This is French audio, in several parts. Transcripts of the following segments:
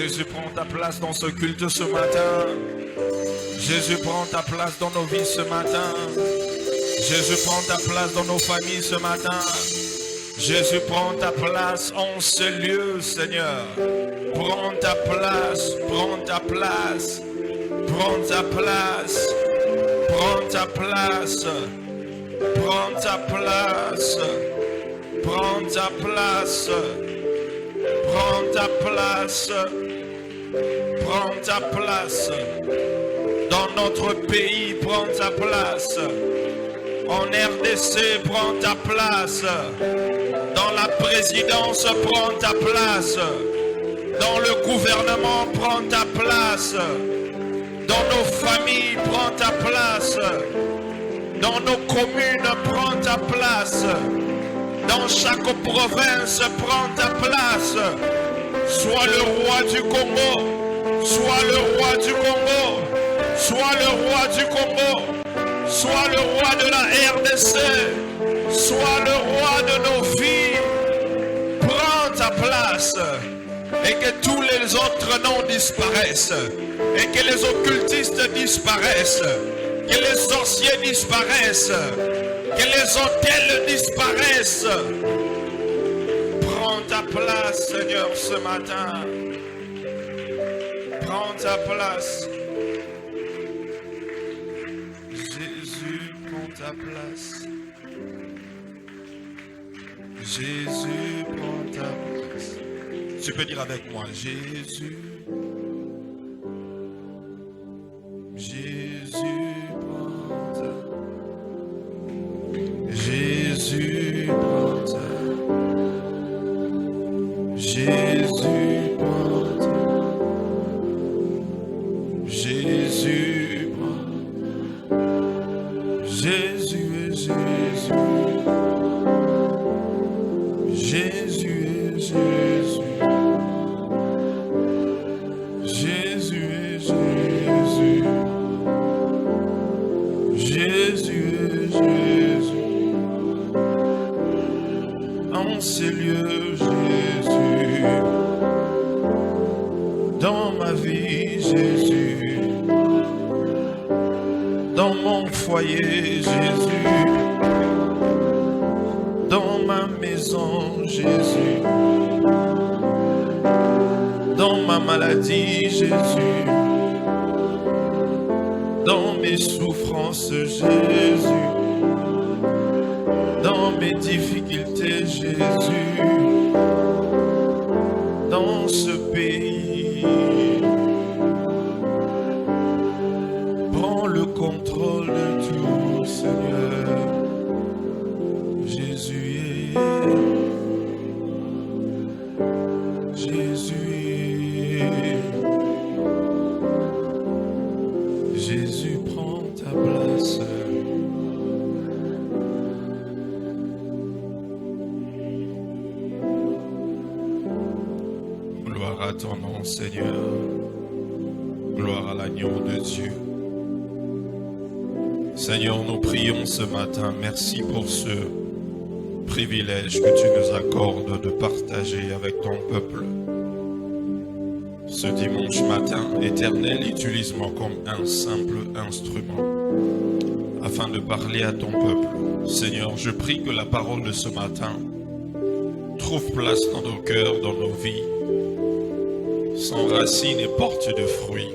Jésus, prends ta place dans ce culte ce matin. Jésus, prends ta place dans nos vies ce matin. Jésus, prends ta place dans nos familles ce matin. Jésus, prends ta place en ce lieu, Seigneur. Prends ta place, prends ta place, prends ta place, prends ta place, prends ta place, prends ta place, prends ta place, prends ta place. Dans notre pays, prends ta place. En RDC, prends ta place. Dans la présidence, prends ta place. Dans le gouvernement, prends ta place. Dans nos familles, prends ta place. Dans nos communes, prends ta place. Dans chaque province, prends ta place. Sois le roi du Congo. Sois le roi du Congo. Sois le roi du Congo. Sois le roi de la RDC. Sois le roi de nos vies. Prends ta place. Et que tous les autres noms disparaissent. Et que les occultistes disparaissent. Que les sorciers disparaissent. Que les hôtels disparaissent. Prends ta place, Seigneur, ce matin. Prends ta place. Jésus, prends ta place. Jésus, prends ta place. Tu peux dire avec moi, Jésus. Jésus, prends ta. Jésus, prends ta. Jésus, prends ta. Jésus, prends. Jésus est Jésus. Jésus est Jésus. Jésus est Jésus. Jésus est Jésus. En ces lieux, Jésus. Dans ma vie, Jésus. Dans mon foyer, Jésus. Dans ma maison, Jésus. Dans ma maladie, Jésus. Dans mes souffrances, Jésus. Dans mes difficultés, Jésus. Dans ce pays. Prends le contrôle de tout, Seigneur. Jésus est. Jésus est. Jésus, prends ta place. Gloire à ton nom, Seigneur. Gloire à l'agneau de Dieu. Seigneur, nous prions ce matin. Merci pour ce privilège que tu nous accordes de partager avec ton peuple. Ce dimanche matin, Éternel, utilise-moi comme un simple instrument afin de parler à ton peuple. Seigneur, je prie que la parole de ce matin trouve place dans nos cœurs, dans nos vies, s'enracine et porte de fruits,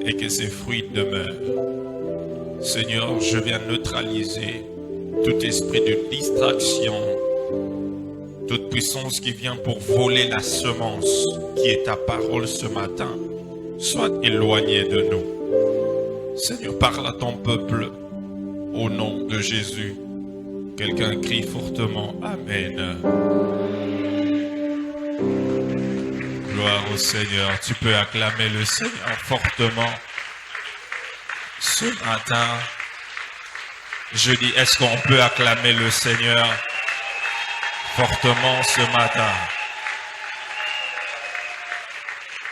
et que ces fruits demeurent. Seigneur, je viens neutraliser tout esprit de distraction, toute puissance qui vient pour voler la semence qui est ta parole ce matin, soit éloignée de nous. Seigneur, parle à ton peuple au nom de Jésus. Quelqu'un crie fortement Amen. Gloire au Seigneur. Tu peux acclamer le Seigneur fortement. Ce matin, je dis, est-ce qu'on peut acclamer le Seigneur fortement ce matin?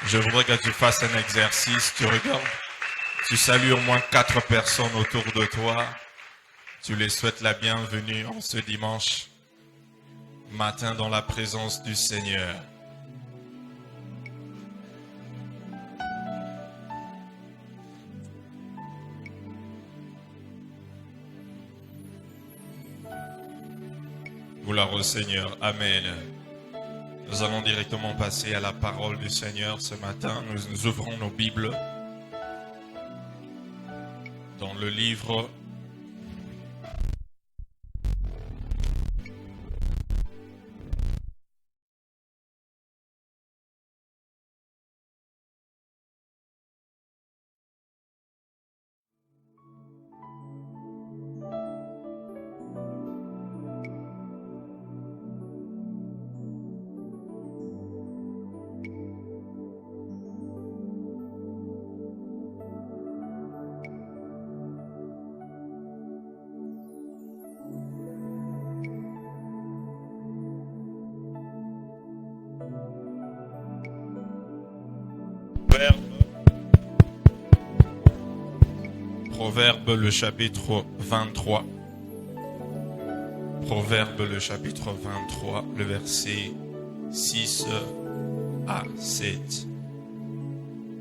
Je voudrais que tu fasses un exercice. Tu regardes, tu salues au moins 4 personnes autour de toi. Tu les souhaites la bienvenue en ce dimanche matin dans la présence du Seigneur. Gloire au Seigneur. Amen. Nous allons directement passer à la parole du Seigneur ce matin. Nous ouvrons nos Bibles dans le livre Proverbe le chapitre 23. Proverbe le chapitre 23, le verset 6 à 7.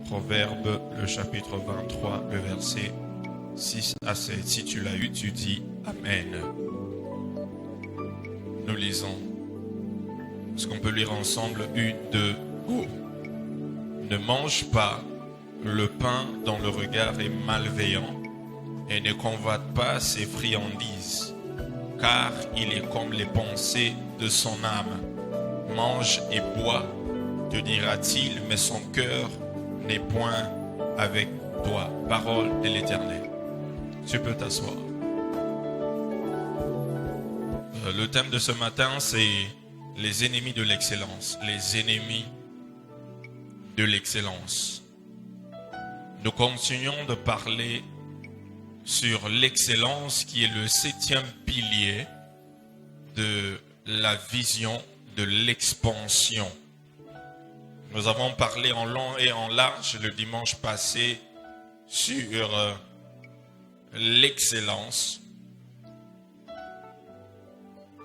Proverbe le chapitre 23, le verset 6 à 7. Si tu l'as eu, tu dis Amen. Nous lisons. Est-ce qu'on peut lire ensemble? 1, 2, go. Ne mange pas le pain dont le regard est malveillant et ne convoite pas ses friandises, car il est comme les pensées de son âme. Mange et bois, te dira-t-il, mais son cœur n'est point avec toi. Parole de l'Éternel. Tu peux t'asseoir. Le thème de ce matin, c'est les ennemis de l'excellence. Les ennemis de l'excellence. Nous continuons de parler sur l'excellence qui est le 7e pilier de la vision de l'expansion. Nous avons parlé en long et en large le dimanche passé sur l'excellence.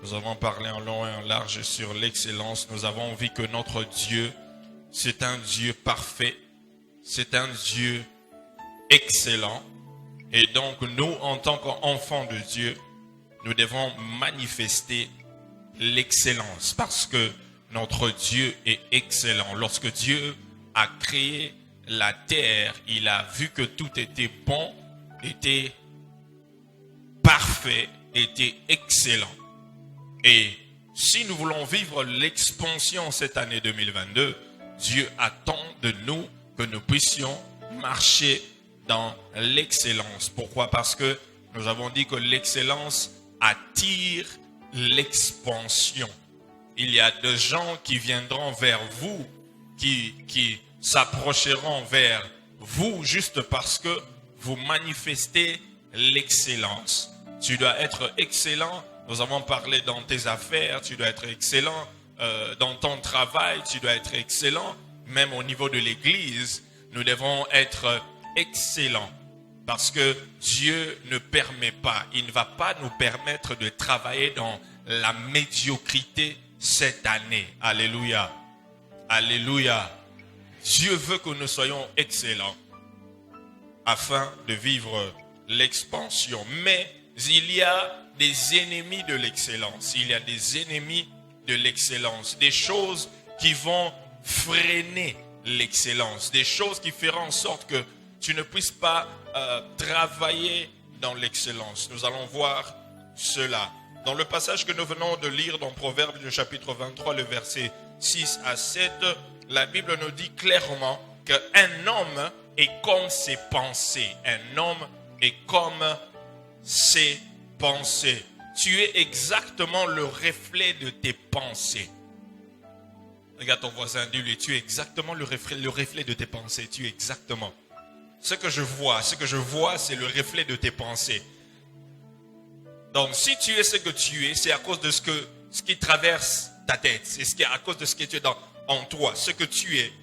Nous avons parlé en long et en large sur l'excellence. Nous avons vu que notre Dieu, c'est un Dieu parfait. C'est un Dieu excellent. Et donc, nous, en tant qu'enfants de Dieu, nous devons manifester l'excellence parce que notre Dieu est excellent. Lorsque Dieu a créé la terre, il a vu que tout était bon, était parfait, était excellent. Et si nous voulons vivre l'expansion cette année 2022, Dieu attend de nous que nous puissions marcher dans l'excellence. Pourquoi? Parce que nous avons dit que l'excellence attire l'expansion. Il y a des gens qui viendront vers vous, qui s'approcheront vers vous juste parce que vous manifestez l'excellence. Tu dois être excellent. Nous avons parlé dans tes affaires, tu dois être excellent. Dans ton travail, tu dois être excellent. Même au niveau de l'église, nous devons être excellent parce que Dieu ne permet pas, il ne va pas nous permettre de travailler dans la médiocrité cette année. Alléluia. Alléluia. Dieu veut que nous soyons excellents afin de vivre l'expansion. Mais il y a des ennemis de l'excellence. Il y a des ennemis de l'excellence. Des choses qui vont freiner l'excellence. Des choses qui feront en sorte que tu ne puisses pas travailler dans l'excellence. Nous allons voir cela. Dans le passage que nous venons de lire dans Proverbe du chapitre 23, le verset 6 à 7, la Bible nous dit clairement qu'un homme est comme ses pensées. Un homme est comme ses pensées. Tu es exactement le reflet de tes pensées. Regarde ton voisin, dis-lui, tu es exactement le reflet de tes pensées. Tu es exactement. Ce que je vois, c'est le reflet de tes pensées. Donc, si tu es ce que tu es, c'est à cause de ce qui traverse ta tête. C'est à cause de ce que tu es en toi. Ce que tu es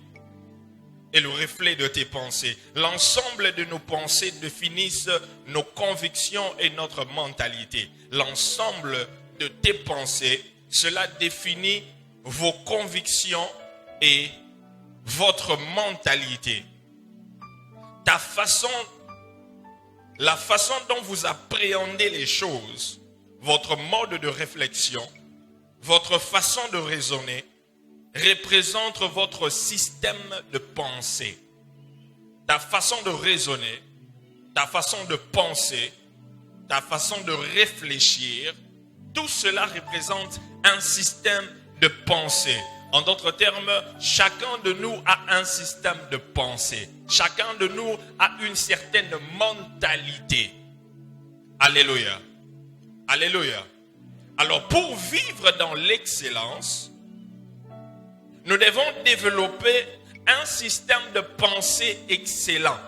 est le reflet de tes pensées. L'ensemble de nos pensées définissent nos convictions et notre mentalité. L'ensemble de tes pensées, cela définit vos convictions et votre mentalité. La façon dont vous appréhendez les choses, votre mode de réflexion votre façon de raisonner représente votre système de pensée. Ta façon de raisonner, ta façon de penser, ta façon de réfléchir, tout cela représente un système de pensée. En d'autres termes, chacun de nous a un système de pensée. Chacun de nous a une certaine mentalité. Alléluia. Alléluia. Alors, pour vivre dans l'excellence, nous devons développer un système de pensée excellent.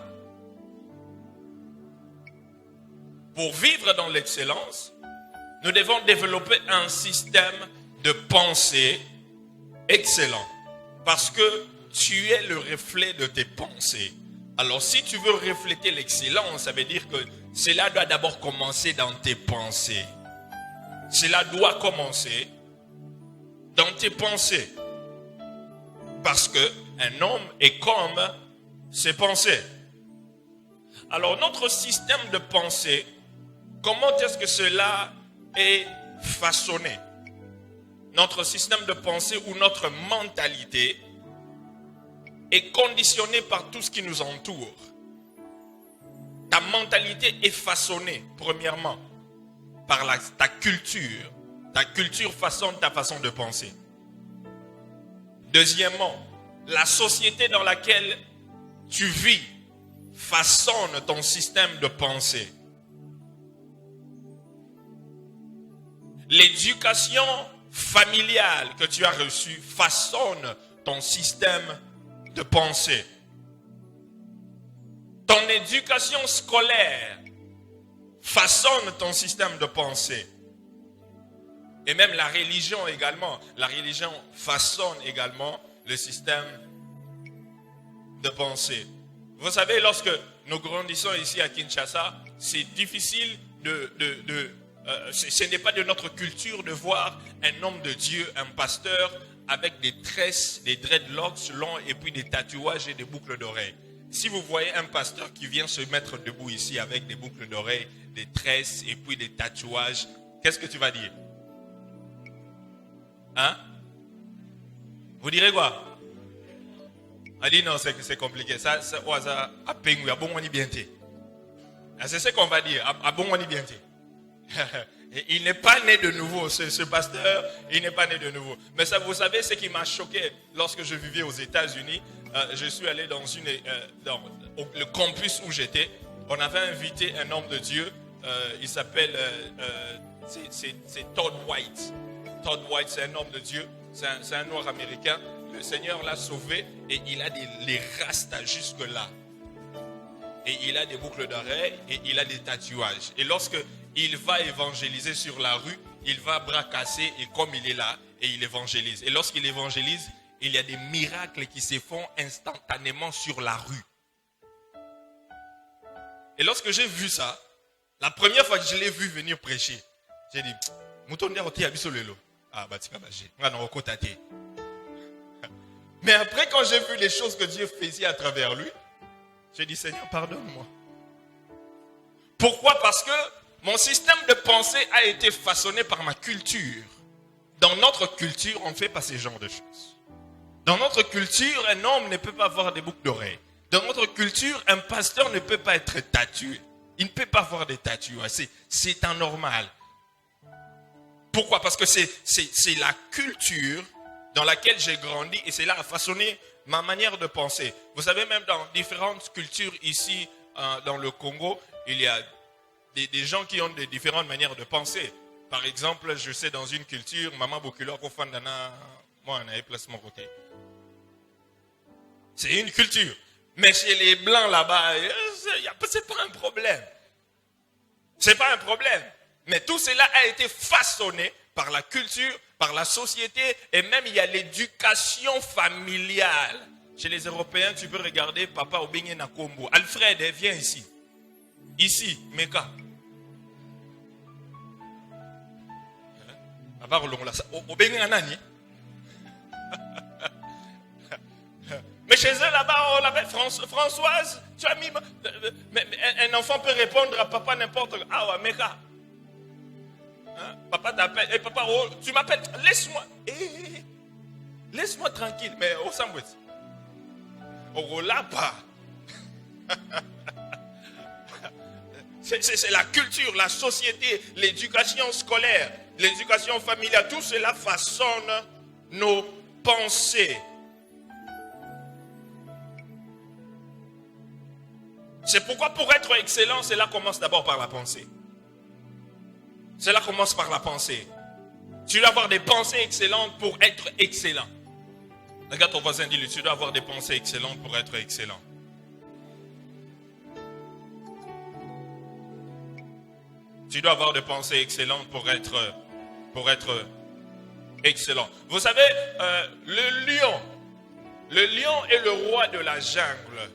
Pour vivre dans l'excellence, nous devons développer un système de pensée excellent. Parce que tu es le reflet de tes pensées. Alors, si tu veux refléter l'excellence, ça veut dire que cela doit d'abord commencer dans tes pensées. Cela doit commencer dans tes pensées. Parce qu'un homme est comme ses pensées. Alors, notre système de pensée, comment est-ce que cela est façonné? Notre système de pensée ou notre mentalité est conditionné par tout ce qui nous entoure. Ta mentalité est façonnée, premièrement, par ta culture. Ta culture façonne ta façon de penser. Deuxièmement, la société dans laquelle tu vis façonne ton système de pensée. L'éducation familiale que tu as reçue façonne ton système de pensée. Ton éducation scolaire façonne ton système de pensée. Et même la religion également. La religion façonne également le système de pensée. Vous savez, lorsque nous grandissons ici à Kinshasa, c'est difficile ce n'est pas de notre culture de voir un homme de Dieu, un pasteur, avec des tresses, des dreadlocks longs et puis des tatouages et des boucles d'oreilles. Si vous voyez un pasteur qui vient se mettre debout ici avec des boucles d'oreilles, des tresses et puis des tatouages, qu'est-ce que tu vas dire? Hein? Vous direz quoi? On dit non, c'est compliqué. Ça, à peine, à bon, on y bien. C'est ce qu'on va dire. À bon, on y bien. Il n'est pas né de nouveau, ce pasteur, il n'est pas né de nouveau. Mais ça, vous savez, ce qui m'a choqué lorsque je vivais aux États-Unis, je suis allé dans le campus où j'étais. On avait invité un homme de Dieu, il s'appelle, c'est Todd White. Todd White, c'est un homme de Dieu, c'est un noir américain. Le Seigneur l'a sauvé et il a les rastas jusque là. Et il a des boucles d'oreilles et il a des tatouages. Et lorsque il va évangéliser sur la rue, il va bras cassés et comme il est là, et il évangélise. Et lorsqu'il évangélise, il y a des miracles qui se font instantanément sur la rue. Et lorsque j'ai vu ça, la première fois que je l'ai vu venir prêcher, j'ai dit, mais après quand j'ai vu les choses que Dieu faisait à travers lui, j'ai dit, Seigneur, pardonne-moi. Pourquoi? Parce que mon système de pensée a été façonné par ma culture. Dans notre culture, on ne fait pas ce genre de choses. Dans notre culture, un homme ne peut pas avoir des boucles d'oreilles. Dans notre culture, un pasteur ne peut pas être tatoué. Il ne peut pas avoir des tatouages. C'est anormal. Pourquoi? Parce que c'est la culture dans laquelle j'ai grandi et cela a façonné ma manière de penser. Vous savez, même dans différentes cultures ici dans le Congo, il y a des gens qui ont des différentes manières de penser. Par exemple, je sais dans une culture, Maman Bokilo, moi on a place mon côté. C'est une culture. Mais chez les Blancs là-bas, c'est pas un problème. C'est pas un problème. Mais tout cela a été façonné par la culture, par la société et même il y a l'éducation familiale. Chez les Européens, tu peux regarder Papa Obenye Nakombo. Alfred, viens ici. Ici, Meka. Papa Obenye Nanani. Mais chez eux là-bas, on l'appelle Françoise. Tu as mis. Mais un enfant peut répondre à papa n'importe quoi. Ah ouais, Meka. Hein? Papa t'appelle. Et papa, oh, tu m'appelles. Laisse-moi. Laisse-moi tranquille. Mais au Sambouet. Au là-bas. C'est la culture, la société, l'éducation scolaire, l'éducation familiale. Tout cela façonne nos pensées. C'est pourquoi pour être excellent, cela commence d'abord par la pensée. Cela commence par la pensée. Tu dois avoir des pensées excellentes pour être excellent. Regarde ton voisin, dis-lui, tu dois avoir des pensées excellentes pour être excellent. Tu dois avoir des pensées excellentes pour être excellent. Vous savez, le lion est le roi de la jungle.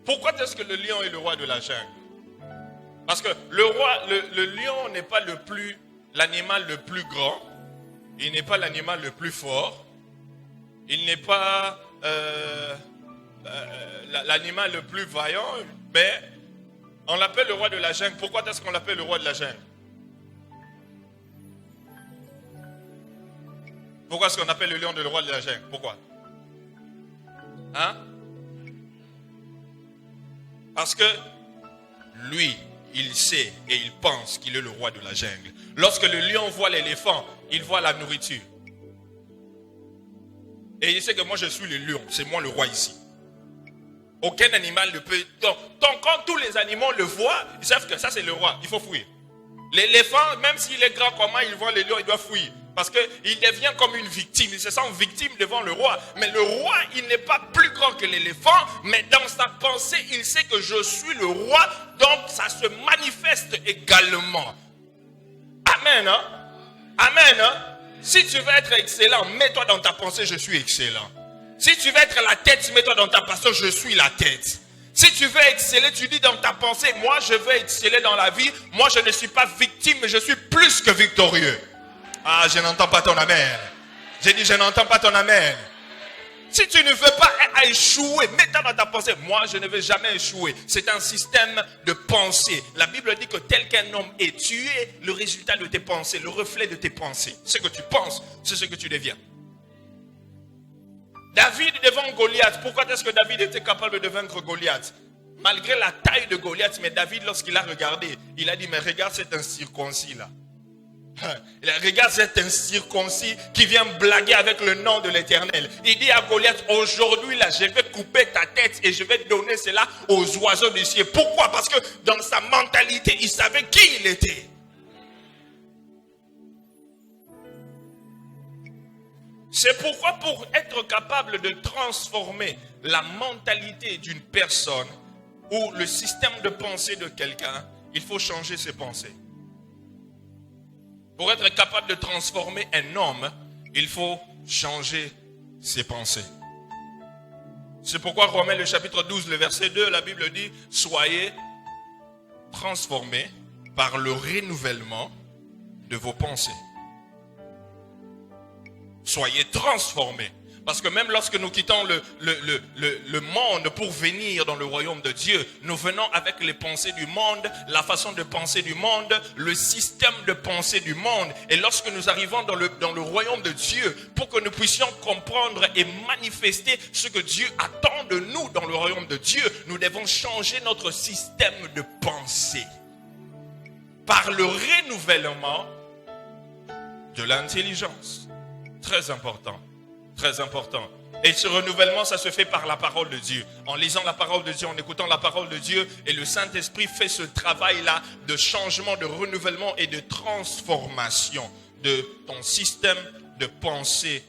Pourquoi est-ce que le lion est le roi de la jungle? Parce que le lion n'est pas l'animal le plus grand. Il n'est pas l'animal le plus fort. Il n'est pas l'animal le plus vaillant. Mais on l'appelle le roi de la jungle. Pourquoi est-ce qu'on l'appelle le roi de la jungle? Pourquoi est-ce qu'on appelle le lion le roi de la jungle? Pourquoi? Hein? Parce que lui, il sait et il pense qu'il est le roi de la jungle. Lorsque le lion voit l'éléphant, il voit la nourriture. Et il sait que moi je suis le lion, c'est moi le roi ici. Aucun animal ne peut... Donc quand tous les animaux le voient, ils savent que ça c'est le roi, il faut fuir. L'éléphant, même s'il est grand comment il voit le lion, il doit fuir. Parce qu'il devient comme une victime, il se sent victime devant le roi. Mais le roi, il n'est pas plus grand que l'éléphant, mais dans sa pensée, il sait que je suis le roi, donc ça se manifeste également. Amen, hein? Amen, hein? Si tu veux être excellent, mets-toi dans ta pensée, je suis excellent. Si tu veux être la tête, mets-toi dans ta pensée, je suis la tête. Si tu veux exceller, tu dis dans ta pensée, moi je veux exceller dans la vie, moi je ne suis pas victime, mais je suis plus que victorieux. Ah, je n'entends pas ton amen. J'ai dit, je n'entends pas ton amen. Si tu ne veux pas échouer, mets-toi dans ta pensée. Moi, je ne vais jamais échouer. C'est un système de pensée. La Bible dit que tel qu'un homme est, tu es le résultat de tes pensées, le reflet de tes pensées. Ce que tu penses, c'est ce que tu deviens. David devant Goliath, pourquoi est-ce que David était capable de vaincre Goliath? Malgré la taille de Goliath, mais David, lorsqu'il a regardé, il a dit, mais regarde cet incirconcis là. Regarde cet incirconcis qui vient blaguer avec le nom de l'Éternel. Il dit à Goliath, aujourd'hui là, je vais couper ta tête et je vais donner cela aux oiseaux du ciel. Pourquoi? Parce que dans sa mentalité, il savait qui il était. C'est pourquoi pour être capable de transformer la mentalité d'une personne ou le système de pensée de quelqu'un, il faut changer ses pensées. Pour être capable de transformer un homme, il faut changer ses pensées. C'est pourquoi Romains le chapitre 12, le verset 2, la Bible dit, soyez transformés par le renouvellement de vos pensées. Soyez transformés. Parce que même lorsque nous quittons le monde pour venir dans le royaume de Dieu, nous venons avec les pensées du monde, la façon de penser du monde, le système de pensée du monde. Et lorsque nous arrivons dans le royaume de Dieu, pour que nous puissions comprendre et manifester ce que Dieu attend de nous dans le royaume de Dieu, nous devons changer notre système de pensée. Par le renouvellement de l'intelligence. Très important. Très important. Et ce renouvellement, ça se fait par la parole de Dieu. En lisant la parole de Dieu, en écoutant la parole de Dieu. Et le Saint-Esprit fait ce travail-là de changement, de renouvellement et de transformation de ton système de pensée.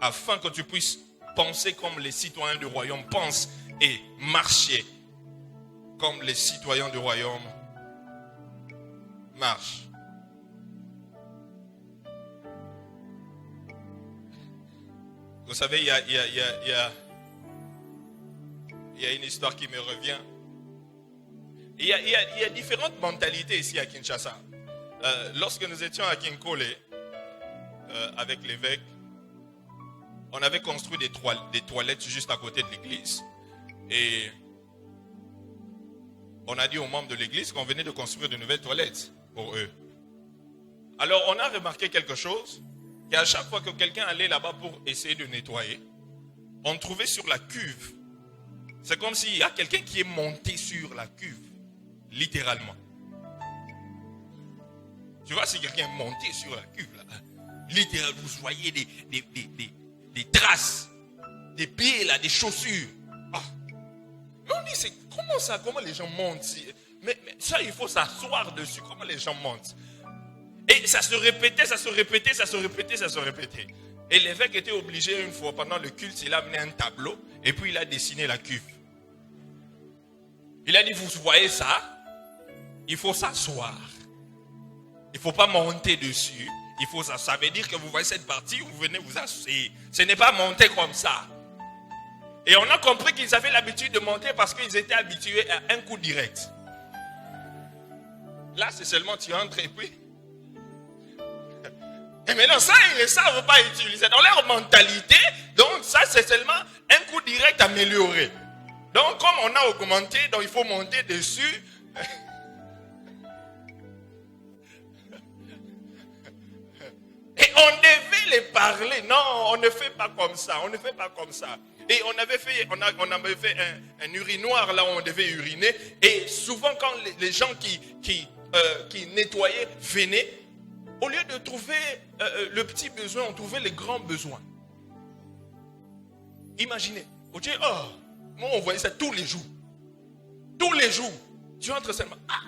Afin que tu puisses penser comme les citoyens du royaume pensent et marcher comme les citoyens du royaume marchent. Vous savez, il y a une histoire qui me revient. Il y a différentes mentalités ici à Kinshasa. Lorsque nous étions à Kinkole, avec l'évêque, on avait construit des toilettes juste à côté de l'église. Et on a dit aux membres de l'église qu'on venait de construire de nouvelles toilettes pour eux. Alors, on a remarqué quelque chose, qu'à chaque fois que quelqu'un allait là-bas pour essayer de nettoyer, on trouvait sur la cuve. C'est comme s'il y a quelqu'un qui est monté sur la cuve, littéralement. Tu vois, si quelqu'un est monté sur la cuve, là, littéralement, vous voyez des traces, des pieds, là, des chaussures. Ah. Mais on dit, comment ça, comment les gens montent? Mais ça, il faut s'asseoir dessus. Comment les gens montent? Et ça se répétait, ça se répétait, ça se répétait, ça se répétait. Et l'évêque était obligé une fois, pendant le culte, il a amené un tableau et puis il a dessiné la cuve. Il a dit, vous voyez ça? Il faut s'asseoir. Il ne faut pas monter dessus. Il faut ça. Ça veut dire que vous voyez cette partie, vous venez vous asseoir. Ce n'est pas monter comme ça. Et on a compris qu'ils avaient l'habitude de monter parce qu'ils étaient habitués à un coup direct. Là, c'est seulement tu entres et puis... Et maintenant, ça, ils ne savent pas utiliser dans leur mentalité. Donc, ça, c'est seulement un coup direct amélioré. Donc, comme on a augmenté, donc il faut monter dessus. Et on devait les parler. Non, on ne fait pas comme ça. On ne fait pas comme ça. Et on avait fait un urinoir là où on devait uriner. Et souvent, quand les gens qui nettoyaient venaient, au lieu de trouver le petit besoin, on trouvait les grands besoins. Imaginez. On dit, oh, moi on voyait ça tous les jours. Tous les jours. Tu entres seulement. Ah.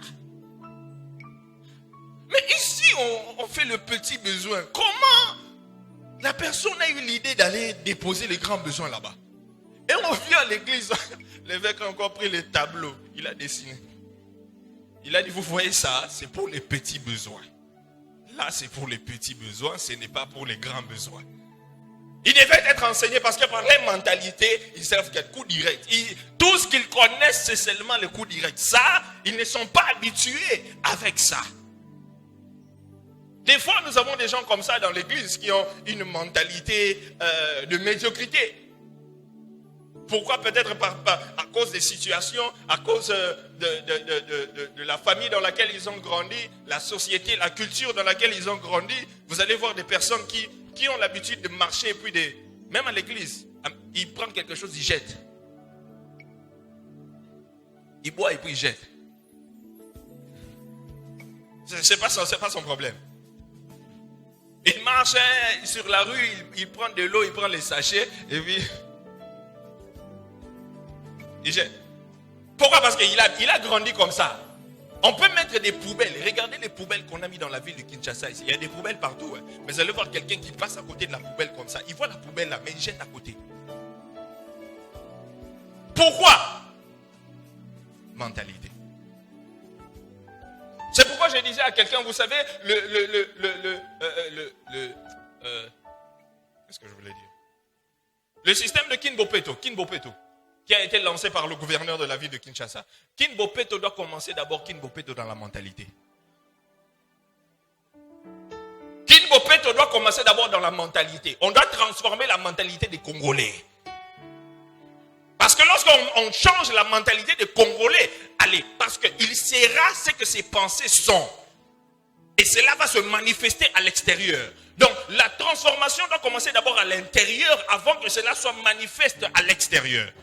Mais ici, on fait le petit besoin. Comment la personne a eu l'idée d'aller déposer les grands besoins là-bas? Et on vient à l'église. L'évêque a encore pris les tableaux. Il a dessiné. Il a dit, vous voyez ça, c'est pour les petits besoins. Là, c'est pour les petits besoins, ce n'est pas pour les grands besoins. Ils devaient être enseignés parce que par leur mentalité, ils savent quel coup direct. Tout ce qu'ils connaissent, c'est seulement le coup direct. Ça, ils ne sont pas habitués avec ça. Des fois, nous avons des gens comme ça dans l'église qui ont une mentalité de médiocrité. Pourquoi? Peut-être à cause des situations, à cause de la famille dans laquelle ils ont grandi, la société, la culture dans laquelle ils ont grandi. Vous allez voir des personnes qui ont l'habitude de marcher et puis même à l'église, ils prennent quelque chose, ils jettent. Ils boivent et puis ils jettent. C'est pas son problème. Il marche sur la rue, il prend de l'eau, il prend les sachets et puis... il jette. Pourquoi? Parce qu'il a grandi comme ça. On peut mettre des poubelles. Regardez les poubelles qu'on a mis dans la ville de Kinshasa ici. Il y a des poubelles partout. Hein. Mais vous allez voir quelqu'un qui passe à côté de la poubelle comme ça. Il voit la poubelle là, mais il jette à côté. Pourquoi? Mentalité. C'est pourquoi je disais à quelqu'un, vous savez, qu'est-ce que je voulais dire? Le système de Kinbopeto, qui a été lancé par le gouverneur de la ville de Kinshasa. Kinbopeto doit commencer d'abord Kinbopeto dans la mentalité. Kinbopeto doit commencer d'abord dans la mentalité. On doit transformer la mentalité des Congolais. Parce que lorsqu'on change la mentalité des Congolais, allez, parce qu'il sera ce que ses pensées sont. Et cela va se manifester à l'extérieur. Donc, la transformation doit commencer d'abord à l'intérieur avant que cela soit manifeste à l'extérieur.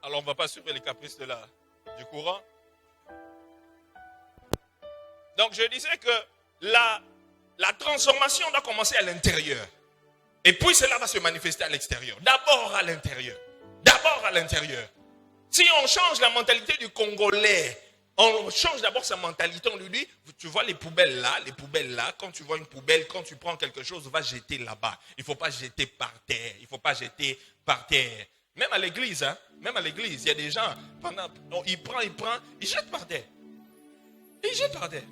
Alors, on ne va pas suivre les caprices du courant. Donc, je disais que la transformation doit commencer à l'intérieur. Et puis, cela va se manifester à l'extérieur. D'abord à l'intérieur. D'abord à l'intérieur. Si on change la mentalité du Congolais, on change d'abord sa mentalité. On lui dit, tu vois les poubelles là, quand tu vois une poubelle, quand tu prends quelque chose, va jeter là-bas. Il ne faut pas jeter par terre. Il ne faut pas jeter par terre. Même à l'église, hein, il y a des gens, il prend, il jette par terre. Il jette par terre.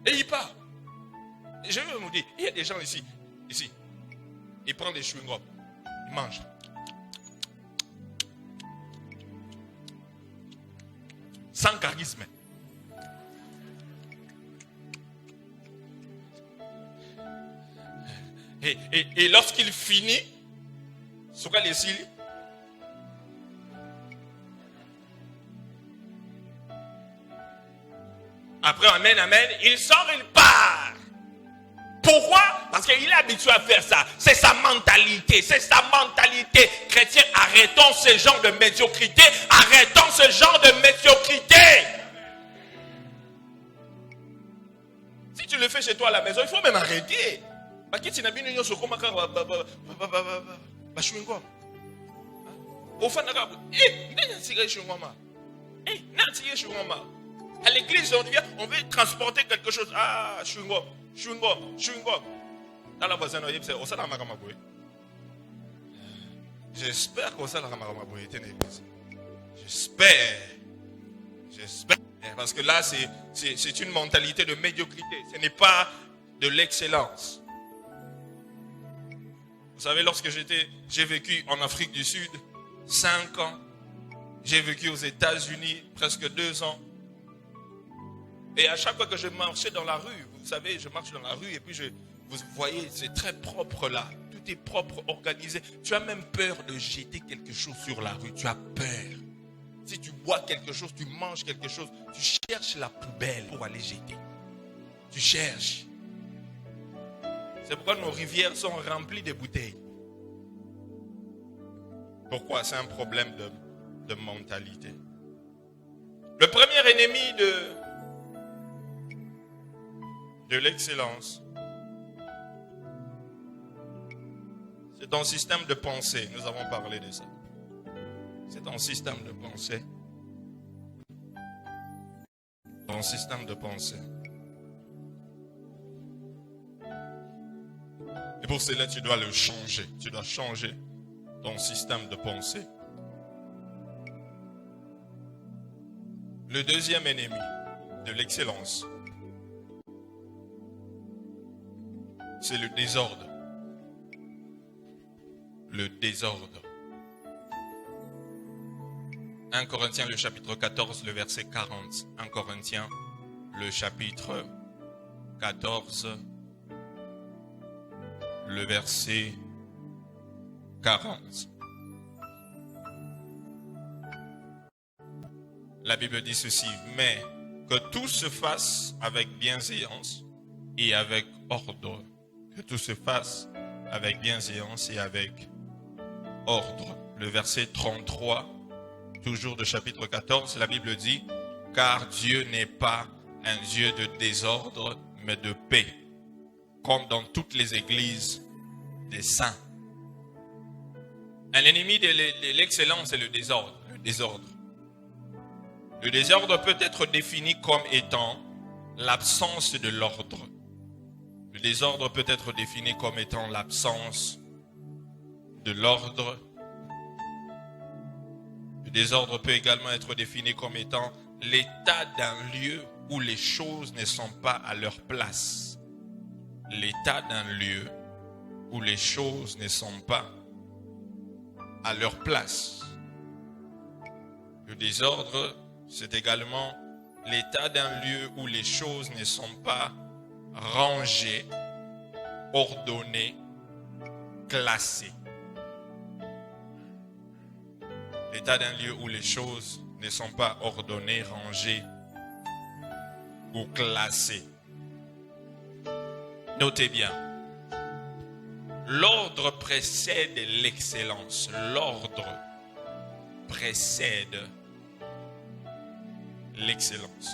Et il part. Je vais vous dire, il y a des gens ici, il prend des chewing-gums, il mange. Sans charisme. Et lorsqu'il finit, Sur les cils. Après, amen, amen, il sort, il part. Pourquoi? Parce qu'il est habitué à faire ça. C'est sa mentalité. C'est sa mentalité. Chrétien, arrêtons ce genre de médiocrité. Arrêtons ce genre de médiocrité. Si tu le fais chez toi à la maison, il faut même arrêter. À l'église, on veut transporter quelque chose. Ah, chewing-gum. Dans la voisine, on sait la magamaboué. J'espère qu'on sait la magamaboué. J'espère. Parce que là, c'est une mentalité de médiocrité. Ce n'est pas de l'excellence. Vous savez, lorsque j'ai vécu en Afrique du Sud, 5 ans. J'ai vécu aux États-Unis presque 2 ans. Et à chaque fois que je marchais dans la rue, vous savez, je marche dans la rue et puis vous voyez, c'est très propre là. Tout est propre, organisé. Tu as même peur de jeter quelque chose sur la rue. Tu as peur. Si tu bois quelque chose, tu manges quelque chose, tu cherches la poubelle pour aller jeter. Tu cherches. C'est pourquoi nos rivières sont remplies de bouteilles. Pourquoi? C'est un problème de mentalité. Le premier ennemi de l'excellence, c'est ton système de pensée. Nous avons parlé de ça. C'est ton système de pensée. Ton système de pensée. Et pour cela, tu dois le changer. Tu dois changer ton système de pensée. Le deuxième ennemi de l'excellence, c'est le désordre. Le désordre. 1 Corinthiens, le chapitre 14, le verset 40. 1 Corinthiens, le chapitre 14, le verset 40. La Bible dit ceci, mais que tout se fasse avec bienséance et avec ordre. Que tout se fasse avec bienséance et avec ordre. Le verset 33, toujours de chapitre 14, la Bible dit, car Dieu n'est pas un Dieu de désordre, mais de paix, comme dans toutes les églises des saints. Un ennemi de l'excellence, c'est le désordre. Le désordre. Le désordre peut être défini comme étant l'absence de l'ordre. Le désordre peut être défini comme étant l'absence de l'ordre. Le désordre peut également être défini comme étant l'état d'un lieu où les choses ne sont pas à leur place. L'état d'un lieu où les choses ne sont pas à leur place. Le désordre, c'est également l'état d'un lieu où les choses ne sont pas rangées, ordonnées, classées. L'état d'un lieu où les choses ne sont pas ordonnées, rangées ou classées. Notez bien, l'ordre précède l'excellence. L'ordre précède l'excellence.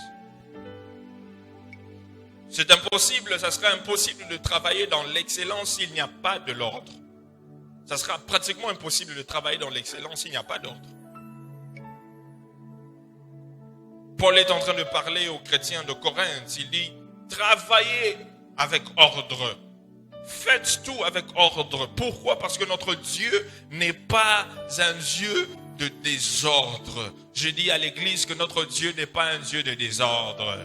C'est impossible, ça sera impossible de travailler dans l'excellence s'il n'y a pas de l'ordre. Ça sera pratiquement impossible de travailler dans l'excellence s'il n'y a pas d'ordre. Paul est en train de parler aux chrétiens de Corinthe. Il dit, travaillez avec ordre. Faites tout avec ordre. Pourquoi? Parce que notre Dieu n'est pas un Dieu de désordre. Je dis à l'église que notre Dieu n'est pas un Dieu de désordre.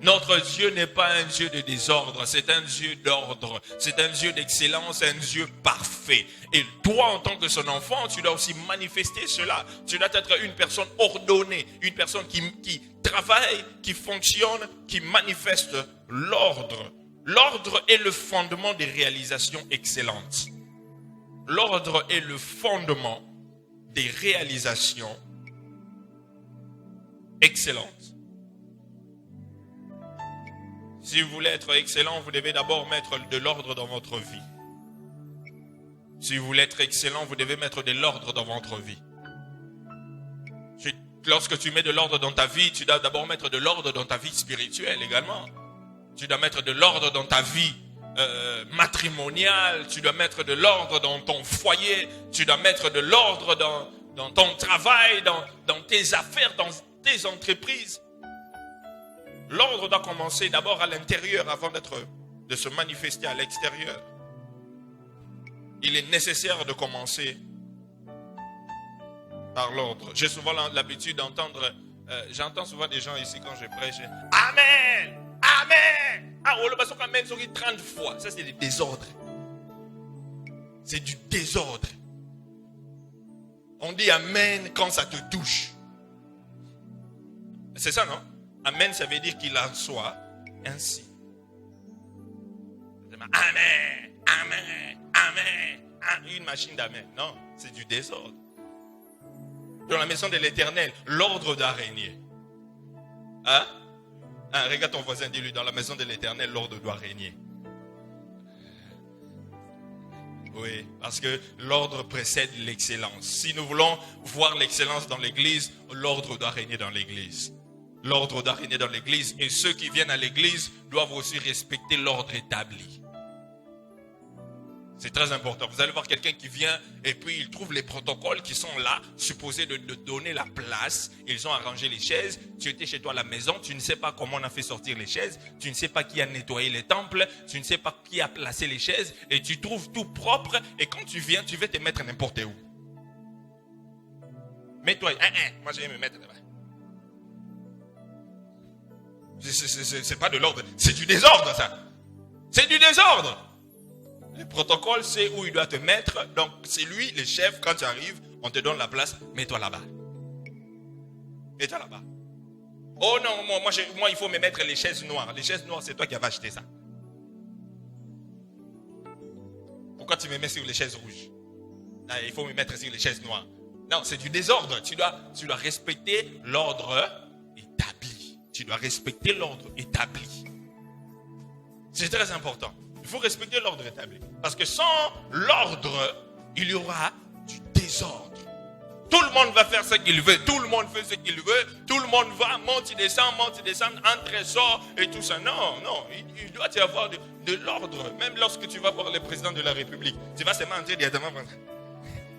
Notre Dieu n'est pas un Dieu de désordre, c'est un Dieu d'ordre, c'est un Dieu d'excellence, un Dieu parfait. Et toi, en tant que son enfant, tu dois aussi manifester cela. Tu dois être une personne ordonnée, une personne qui travaille, qui fonctionne, qui manifeste l'ordre. L'ordre est le fondement des réalisations excellentes. L'ordre est le fondement des réalisations excellentes. Si vous voulez être excellent, vous devez d'abord mettre de l'ordre dans votre vie. Si vous voulez être excellent, vous devez mettre de l'ordre dans votre vie. Lorsque tu mets de l'ordre dans ta vie, tu dois d'abord mettre de l'ordre dans ta vie spirituelle également. Tu dois mettre de l'ordre dans ta vie matrimoniale. Tu dois mettre de l'ordre dans ton foyer. Tu dois mettre de l'ordre dans ton travail, dans tes affaires, dans tes entreprises. L'ordre doit commencer d'abord à l'intérieur avant de se manifester à l'extérieur. Il est nécessaire de commencer par l'ordre. J'ai souvent l'habitude d'entendre, j'entends souvent des gens ici quand je prêche, Amen, Amen. Ah, on le passe Amen 30 fois. Ça, c'est du désordre. C'est du désordre. On dit Amen quand ça te touche. C'est ça, non? Amen, ça veut dire qu'il en soit ainsi. Amen, Amen, Amen. Une machine d'amen. Non, c'est du désordre. Dans la maison de l'Éternel, l'ordre doit régner. Hein? Regarde ton voisin, dis-lui, dans la maison de l'Éternel, l'ordre doit régner. Oui, parce que l'ordre précède l'excellence. Si nous voulons voir l'excellence dans l'église, l'ordre doit régner dans l'église. L'ordre doit régner dans l'église et ceux qui viennent à l'église doivent aussi respecter l'ordre établi. C'est très important. Vous allez voir quelqu'un qui vient et puis il trouve les protocoles qui sont là, supposés de donner la place. Ils ont arrangé les chaises. Tu étais chez toi à la maison, tu ne sais pas comment on a fait sortir les chaises. Tu ne sais pas qui a nettoyé les temples. Tu ne sais pas qui a placé les chaises. Et tu trouves tout propre. Et quand tu viens, tu veux te mettre n'importe où. Mets-toi. Moi, je vais me mettre là-bas. C'est pas de l'ordre. C'est du désordre, ça. C'est du désordre. Le protocole, c'est où il doit te mettre. Donc, c'est lui, le chef. Quand tu arrives, on te donne la place. Mets-toi là-bas. Mets-toi là-bas. Oh non, moi, il faut me mettre les chaises noires. Les chaises noires, c'est toi qui avais acheté ça. Pourquoi tu me mets sur les chaises rouges? Il faut me mettre sur les chaises noires. Non, c'est du désordre. Tu dois respecter l'ordre établi. Tu dois respecter l'ordre établi. C'est très important. Il faut respecter l'ordre établi. Parce que sans l'ordre, il y aura du désordre. Tout le monde va faire ce qu'il veut. Tout le monde fait ce qu'il veut. Tout le monde va, monte, descend, entre, sort et tout ça. Non. Il doit y avoir de l'ordre. Même lorsque tu vas voir le président de la République, tu vas seulement entrer directement.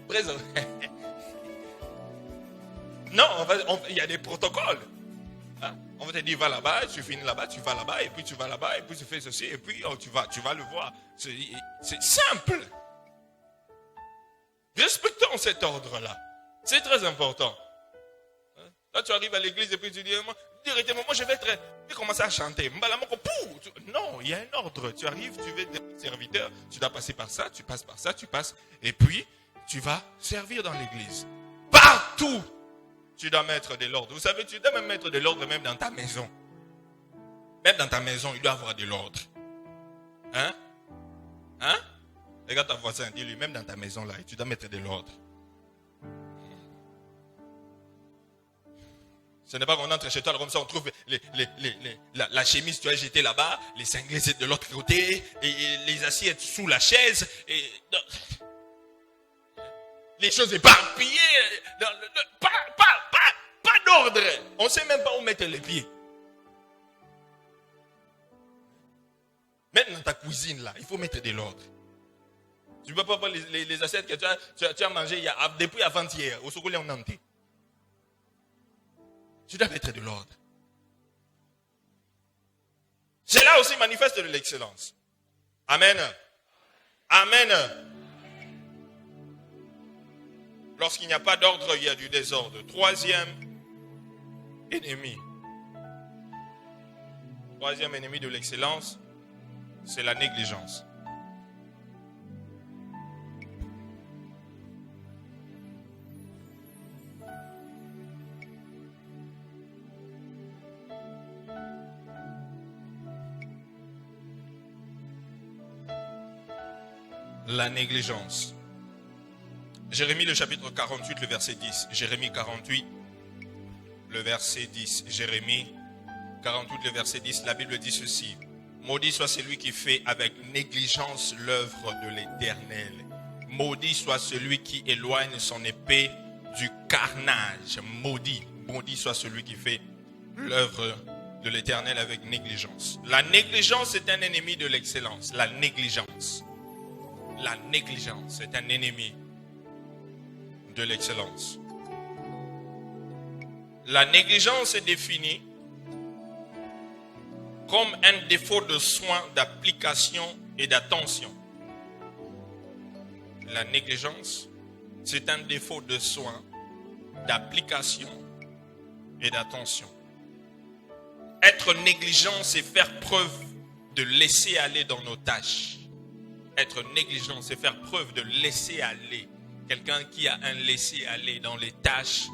Président. Non, il y a des protocoles. Hein? On va te dire, va là-bas, tu finis là-bas, tu vas là-bas, et puis tu vas là-bas, et puis tu fais ceci, et puis tu vas le voir. C'est simple. Respectons cet ordre-là. C'est très important. Hein? Là, tu arrives à l'église, et puis tu dis, directement, moi je vais commencer à chanter. Non, il y a un ordre. Tu arrives, tu veux être serviteur, tu dois passer par ça, tu passes, et puis tu vas servir dans l'église. Partout. Tu dois mettre de l'ordre. Vous savez, tu dois même mettre de l'ordre même dans ta maison. Même dans ta maison, il doit y avoir de l'ordre. Hein? Regarde ta voisin, dis-lui, même dans ta maison là, tu dois mettre de l'ordre. Ce n'est pas qu'on entre chez toi, comme ça on trouve la chemise, tu as jeté là-bas, les cinglés c'est de l'autre côté, et les assiettes sous la chaise, et les choses éparpillées, pas d'ordre. On ne sait même pas où mettre les pieds. Même dans ta cuisine là, il faut mettre de l'ordre. Tu ne peux pas voir les assiettes que tu as mangées depuis avant-hier, au secours on entier. Tu dois mettre de l'ordre. Cela aussi manifeste de l'excellence. Amen. Amen. Lorsqu'il n'y a pas d'ordre, il y a du désordre. Troisième ennemi. Troisième ennemi de l'excellence, c'est la négligence. La négligence. Jérémie le chapitre 48, le verset 10. Jérémie 48, le verset 10. Jérémie 48, le verset 10. La Bible dit ceci. Maudit soit celui qui fait avec négligence l'œuvre de l'Éternel. Maudit soit celui qui éloigne son épée du carnage. Maudit soit celui qui fait l'œuvre de l'Éternel avec négligence. La négligence est un ennemi de l'excellence. La négligence est un ennemi de l'excellence. La négligence est définie comme un défaut de soin, d'application et d'attention. La négligence, c'est un défaut de soin, d'application et d'attention. Être négligent, c'est faire preuve de laisser aller dans nos tâches. Être négligent, c'est faire preuve de laisser aller. Quelqu'un qui a un laisser aller dans les tâches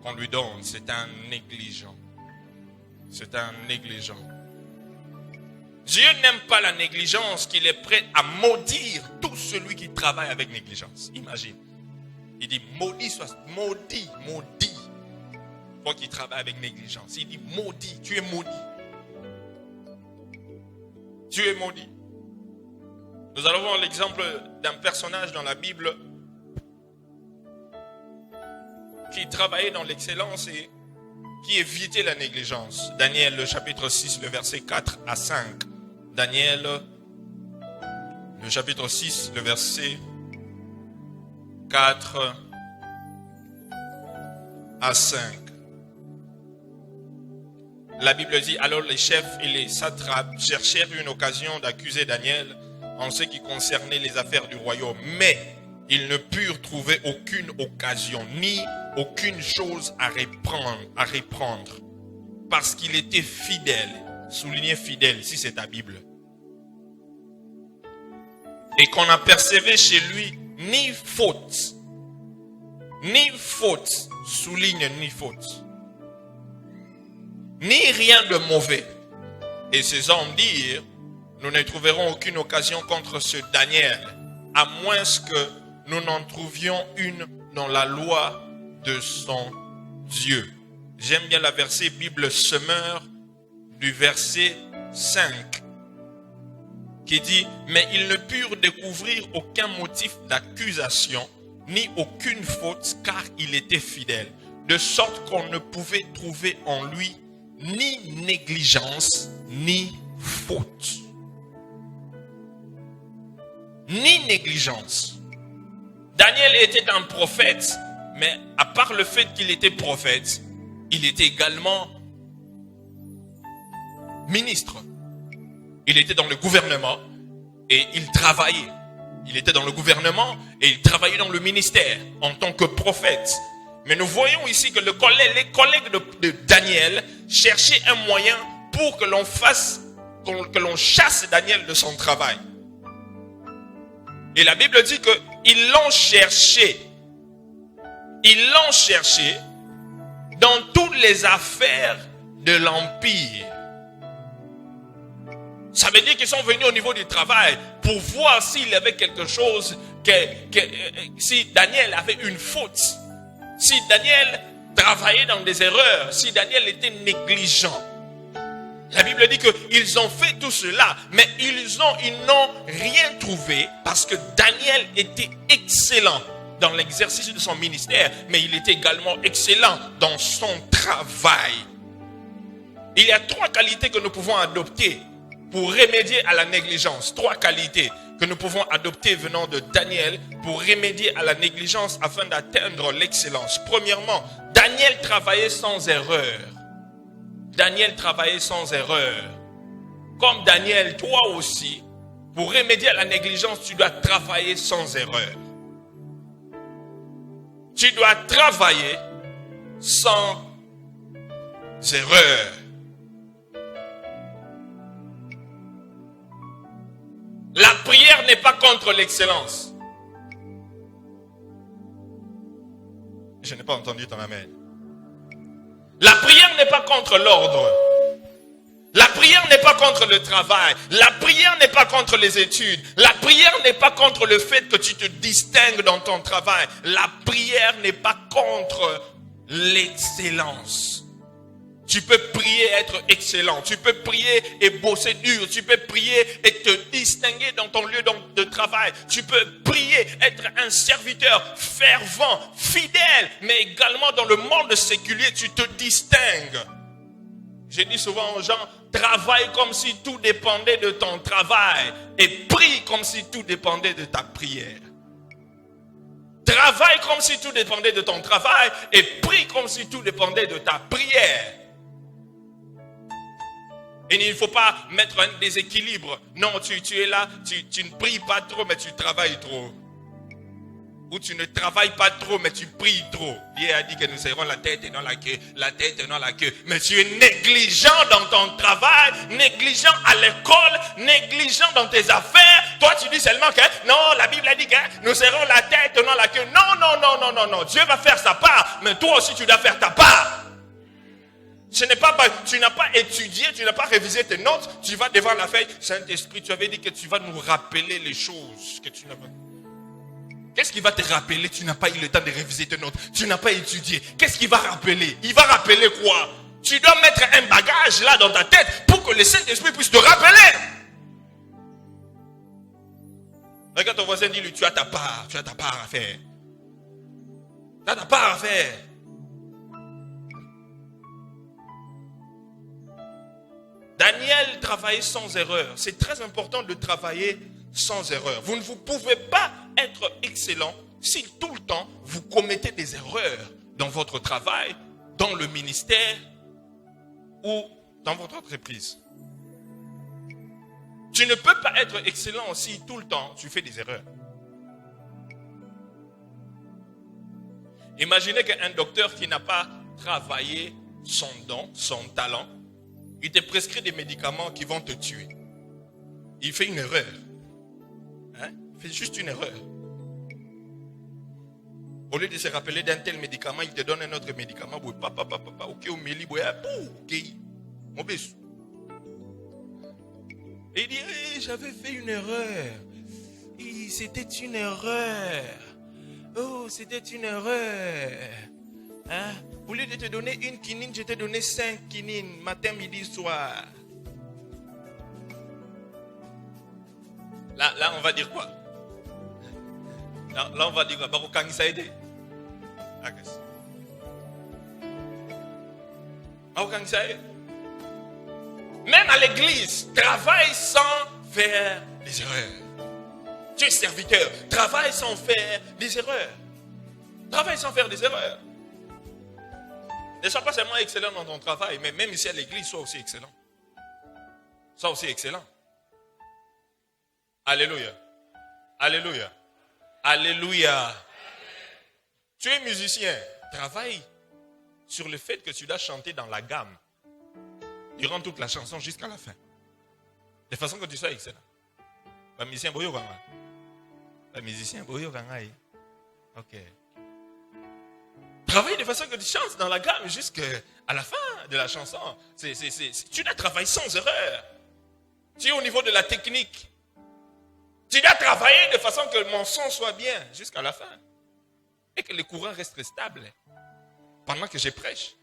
qu'on lui donne, c'est un négligent. C'est un négligent. Dieu n'aime pas la négligence, qu'il est prêt à maudire tout celui qui travaille avec négligence. Imagine. Il dit maudit, toi qui travailles avec négligence. Il dit maudit, tu es maudit. Tu es maudit. Nous allons voir l'exemple d'un personnage dans la Bible qui travaillait dans l'excellence et qui évitait la négligence. Daniel, le chapitre 6, le verset 4 à 5. Daniel, le chapitre 6, le verset 4 à 5. La Bible dit, alors les chefs et les satrapes cherchèrent une occasion d'accuser Daniel en ce qui concernait les affaires du royaume. Mais ils ne purent trouver aucune occasion, ni aucune chose à reprendre. Parce qu'il était fidèle. Soulignez fidèle, ici c'est ta Bible. Et qu'on apercevait chez lui ni faute, souligne ni faute, ni rien de mauvais. Et ces hommes dirent, nous ne trouverons aucune occasion contre ce Daniel, à moins que nous n'en trouvions une dans la loi de son Dieu. J'aime bien la verset Bible Semeur du verset 5 qui dit, mais ils ne purent découvrir aucun motif d'accusation ni aucune faute car il était fidèle, de sorte qu'on ne pouvait trouver en lui ni négligence ni faute. Ni négligence. Daniel était un prophète, mais à part le fait qu'il était prophète, il était également ministre. Il était dans le gouvernement et il travaillait. Il était dans le gouvernement et il travaillait dans le ministère en tant que prophète. Mais nous voyons ici que les collègues de Daniel cherchaient un moyen pour que l'on chasse Daniel de son travail. Et la Bible dit qu'ils l'ont cherché. Ils l'ont cherché dans toutes les affaires de l'Empire. Ça veut dire qu'ils sont venus au niveau du travail pour voir s'il y avait quelque chose, si Daniel avait une faute, si Daniel travaillait dans des erreurs, si Daniel était négligent. La Bible dit qu'ils ont fait tout cela, mais ils n'ont rien trouvé parce que Daniel était excellent dans l'exercice de son ministère, mais il était également excellent dans son travail. Il y a 3 qualités que nous pouvons adopter pour remédier à la négligence. 3 qualités que nous pouvons adopter venant de Daniel pour remédier à la négligence afin d'atteindre l'excellence. Premièrement, Daniel travaillait sans erreur. Daniel travaillait sans erreur. Comme Daniel, toi aussi, pour remédier à la négligence, tu dois travailler sans erreur. Tu dois travailler sans erreur. La prière n'est pas contre l'excellence. Je n'ai pas entendu ton amen. La prière n'est pas contre l'ordre. La prière n'est pas contre le travail. La prière n'est pas contre les études. La prière n'est pas contre le fait que tu te distingues dans ton travail. La prière n'est pas contre l'excellence. Tu peux prier être excellent. Tu peux prier et bosser dur. Tu peux prier et te distinguer dans ton lieu de travail. Tu peux prier, être un serviteur fervent, fidèle, mais également dans le monde séculier, tu te distingues. Je dis souvent aux gens, travaille comme si tout dépendait de ton travail et prie comme si tout dépendait de ta prière. Travaille comme si tout dépendait de ton travail et prie comme si tout dépendait de ta prière. Et il ne faut pas mettre un déséquilibre. Non, tu es là, tu ne pries pas trop, mais tu travailles trop. Ou tu ne travailles pas trop, mais tu pries trop. Dieu a dit que nous serons la tête et non la queue. La tête et non la queue. Mais tu es négligent dans ton travail, négligent à l'école, négligent dans tes affaires. Toi, tu dis seulement que non, la Bible a dit que nous serons la tête et non la queue. Non, non, non, non, non, non. Dieu va faire sa part, mais toi aussi, tu dois faire ta part. Tu n'as pas étudié, tu n'as pas révisé tes notes, tu vas devant la feuille. Saint-Esprit, tu avais dit que tu vas nous rappeler les choses que tu n'as pas. Qu'est-ce qui va te rappeler? Tu n'as pas eu le temps de réviser tes notes, tu n'as pas étudié. Qu'est-ce qu'il va rappeler? Il va rappeler quoi? Tu dois mettre un bagage là dans ta tête pour que le Saint-Esprit puisse te rappeler. Regarde ton voisin, dis-lui, tu as ta part à faire. Tu as ta part à faire. Daniel travaillait sans erreur. C'est très important de travailler sans erreur. Vous ne pouvez pas être excellent si tout le temps vous commettez des erreurs dans votre travail, dans le ministère ou dans votre entreprise. Tu ne peux pas être excellent si tout le temps tu fais des erreurs. Imaginez qu'un docteur qui n'a pas travaillé son don, son talent, il te prescrit des médicaments qui vont te tuer. Il fait une erreur. Il fait juste une erreur. Au lieu de se rappeler d'un tel médicament, il te donne un autre médicament. Et il dit, j'avais fait une erreur. C'était une erreur. Oh, c'était une erreur. Au lieu de te donner une quinine, je t'ai donné 5 quinines, matin, midi, soir. Là, on va dire quoi? Là, on va dire quoi? Même à l'église, travaille sans faire des erreurs. Tu es serviteur, travaille sans faire des erreurs. Travaille sans faire des erreurs. Ne sois pas seulement excellent dans ton travail, mais même ici à l'église, sois aussi excellent. Sois aussi excellent. Alléluia. Alléluia. Alléluia. Tu es musicien. Travaille sur le fait que tu dois chanter dans la gamme durant toute la chanson jusqu'à la fin. De façon que tu sois excellent. Pas musicien, boyo ganga. Pas musicien, boyo ganga. Ok. Travaille de façon que tu chantes dans la gamme jusqu'à la fin de la chanson. Tu dois travailler sans erreur. Tu es au niveau de la technique. Tu dois travailler de façon que mon son soit bien jusqu'à la fin. Et que le courant reste stable pendant que je prêche.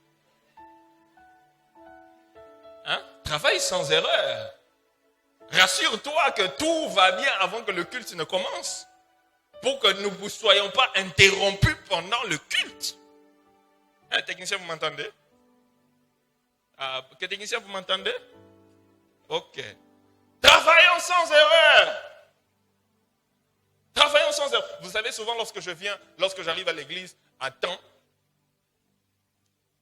Travaille sans erreur. Rassure-toi que tout va bien avant que le culte ne commence. Pour que nous ne soyons pas interrompus pendant le culte. Technicien, vous m'entendez? Technicien, vous m'entendez? Ok. Travaillons sans erreur. Travaillons sans erreur. Vous savez, souvent lorsque j'arrive à l'église à temps,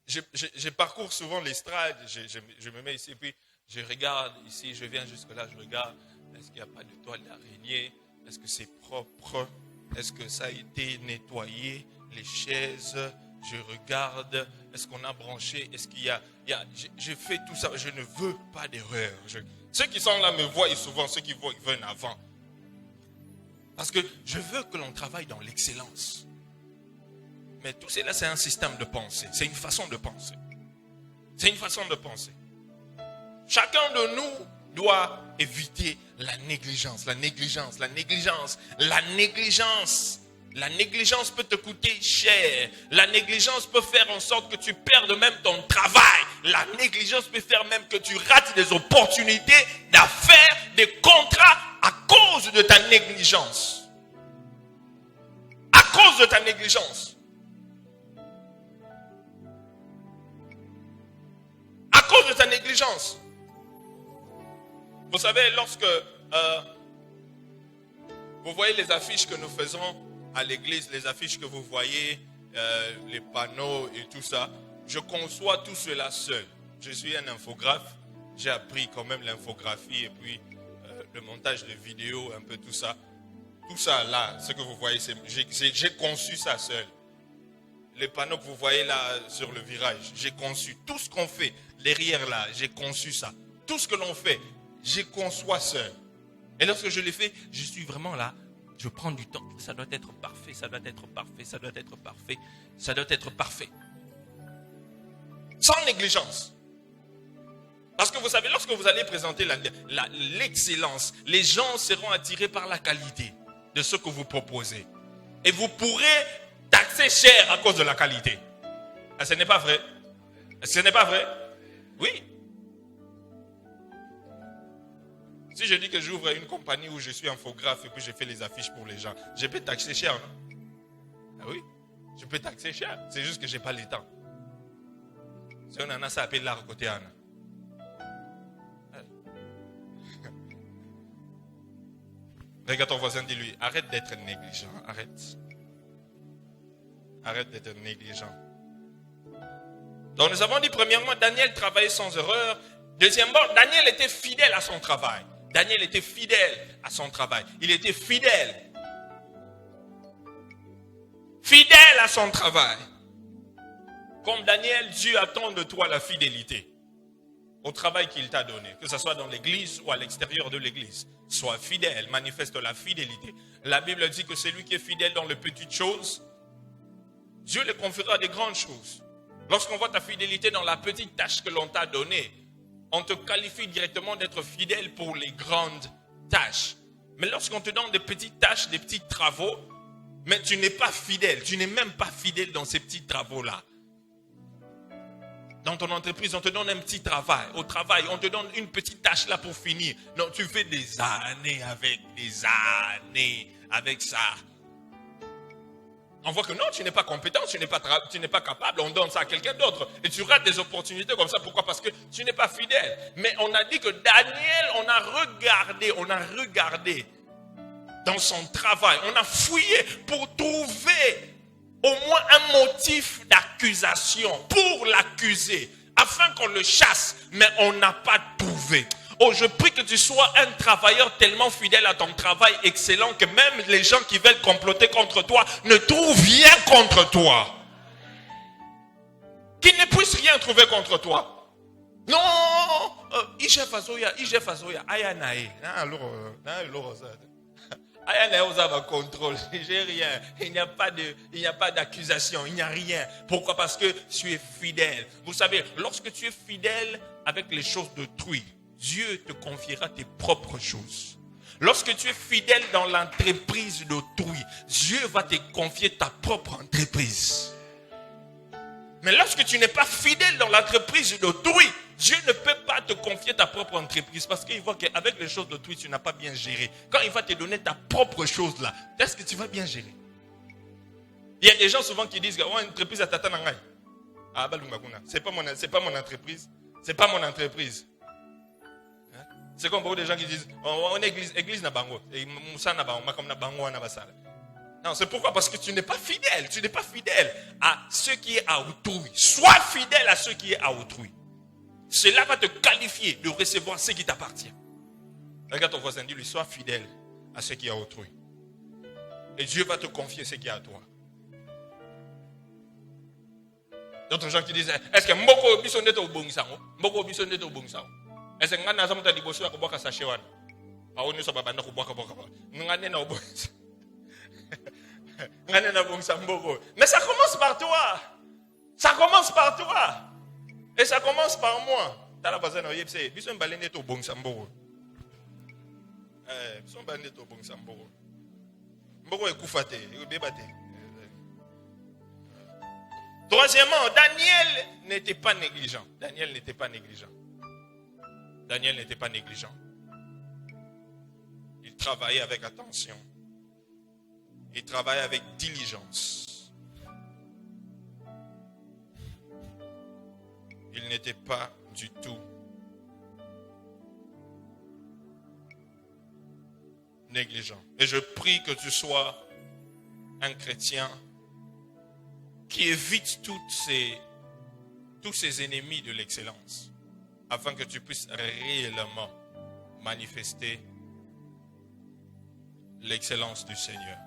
je parcours souvent l'estrade, je me mets ici, puis je regarde ici, je viens jusque là, je regarde, est-ce qu'il n'y a pas de toile d'araignée? Est-ce que c'est propre? Est-ce que ça a été nettoyé? Les chaises, je regarde, est-ce qu'on a branché? Est-ce qu'il y a je fais tout ça, je ne veux pas d'erreur. Ceux qui sont là me voient souvent, ceux qui viennent avant. Parce que je veux que l'on travaille dans l'excellence. Mais tout cela, c'est un système de pensée. C'est une façon de penser. C'est une façon de penser. Chacun de nous dois éviter la négligence, la négligence, la négligence, la négligence. La négligence peut te coûter cher. La négligence peut faire en sorte que tu perdes même ton travail. La négligence peut faire même que tu rates des opportunités d'affaires, des contrats à cause de ta négligence. À cause de ta négligence. À cause de ta négligence. Vous savez, lorsque vous voyez les affiches que nous faisons à l'église, les affiches que vous voyez, les panneaux et tout ça, je conçois tout cela seul. Je suis un infographe, j'ai appris quand même l'infographie et puis le montage de vidéos, un peu tout ça. Tout ça là, ce que vous voyez, j'ai conçu ça seul. Les panneaux que vous voyez là sur le virage, j'ai conçu. Tout ce qu'on fait derrière là, j'ai conçu ça. Tout ce que l'on fait, j'ai conçois seul. Et lorsque je l'ai fait, je suis vraiment là. Je prends du temps. Ça doit être parfait, ça doit être parfait, ça doit être parfait, ça doit être parfait. Sans négligence. Parce que vous savez, lorsque vous allez présenter l'excellence, les gens seront attirés par la qualité de ce que vous proposez. Et vous pourrez taxer cher à cause de la qualité. Ah, ce n'est pas vrai? Ce n'est pas vrai? Oui. Si je dis que j'ouvre une compagnie où je suis infographe et puis je fais les affiches pour les gens, je peux taxer cher, non? Ah oui, je peux taxer cher. C'est juste que je n'ai pas le temps. Si on en a, ça appelle l'art côté Anna. Regarde ton voisin, dis-lui, arrête d'être négligent, arrête. Arrête d'être négligent. Donc nous avons dit premièrement, Daniel travaillait sans erreur. Deuxièmement, Daniel était fidèle à son travail. Daniel était fidèle à son travail. Il était fidèle. Fidèle à son travail. Comme Daniel, Dieu attend de toi la fidélité au travail qu'il t'a donné, que ce soit dans l'église ou à l'extérieur de l'église. Sois fidèle, manifeste la fidélité. La Bible dit que celui qui est fidèle dans les petites choses, Dieu le confiera des grandes choses. Lorsqu'on voit ta fidélité dans la petite tâche que l'on t'a donnée, on te qualifie directement d'être fidèle pour les grandes tâches. Mais lorsqu'on te donne des petites tâches, des petits travaux, mais tu n'es pas fidèle, tu n'es même pas fidèle dans ces petits travaux-là. Dans ton entreprise, on te donne un petit travail. Au travail, on te donne une petite tâche là pour finir. Non, tu fais des années avec ça. On voit que non, tu n'es pas compétent, tu n'es pas capable. On donne ça à quelqu'un d'autre. Et tu rates des opportunités comme ça. Pourquoi? Parce que tu n'es pas fidèle. Mais on a dit que Daniel, on a regardé dans son travail. On a fouillé pour trouver au moins un motif d'accusation pour l'accuser, afin qu'on le chasse, mais on n'a pas trouvé. Oh, je prie que tu sois un travailleur tellement fidèle à ton travail excellent que même les gens qui veulent comploter contre toi ne trouvent rien contre toi. Qu'ils ne puissent rien trouver contre toi. Non, contrôle. J'ai rien. Il n'y a pas d'accusation. Il n'y a rien. Pourquoi? Parce que tu es fidèle. Vous savez, lorsque tu es fidèle avec les choses d'autrui, Dieu te confiera tes propres choses. Lorsque tu es fidèle dans l'entreprise d'autrui, Dieu va te confier ta propre entreprise. Mais lorsque tu n'es pas fidèle dans l'entreprise d'autrui, Dieu ne peut pas te confier ta propre entreprise parce qu'il voit qu'avec les choses d'autrui, tu n'as pas bien géré. Quand il va te donner ta propre chose là, est-ce que tu vas bien gérer? Il y a des gens souvent qui disent, oh, une entreprise à Tata Nangai. Ah, c'est pas mon entreprise. C'est pas mon entreprise. Hein? C'est comme beaucoup de gens qui disent, oh, on est église na bango. Non, c'est pourquoi? Parce que tu n'es pas fidèle. Tu n'es pas fidèle à ce qui est à autrui. Sois fidèle à ce qui est à autrui. Cela va te qualifier de recevoir ce qui t'appartient. Regarde ton voisin, dis-lui, sois fidèle à ce qui est à autrui. Et Dieu va te confier ce qui est à toi. D'autres gens qui disent, est-ce que Mboko bisonete au bongisango? Mboko bisonete au bongisango. Est-ce que ngana zamuta dibosu ya kuboka sashewana? Aoni so babanda kuboka boka. Ngane na obongisango. Mais ça commence par toi. Ça commence par toi. Et ça commence par moi. Troisièmement, Daniel n'était pas négligent. Daniel n'était pas négligent. Daniel n'était pas négligent. Il travaillait avec attention. Il travaillait avec diligence. Il n'était pas du tout négligent. Et je prie que tu sois un chrétien qui évite tous ces ennemis de l'excellence, afin que tu puisses réellement manifester l'excellence du Seigneur.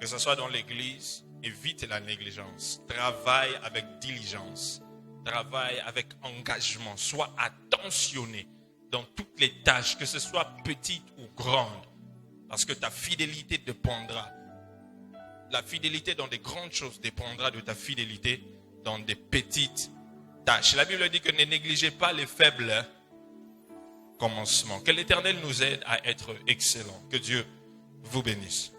Que ce soit dans l'église, évite la négligence. Travaille avec diligence. Travaille avec engagement. Sois attentionné dans toutes les tâches, que ce soit petites ou grandes. Parce que ta fidélité dépendra. La fidélité dans des grandes choses dépendra de ta fidélité dans des petites tâches. La Bible dit que ne négligez pas les faibles commencements. Que l'Éternel nous aide à être excellents. Que Dieu vous bénisse.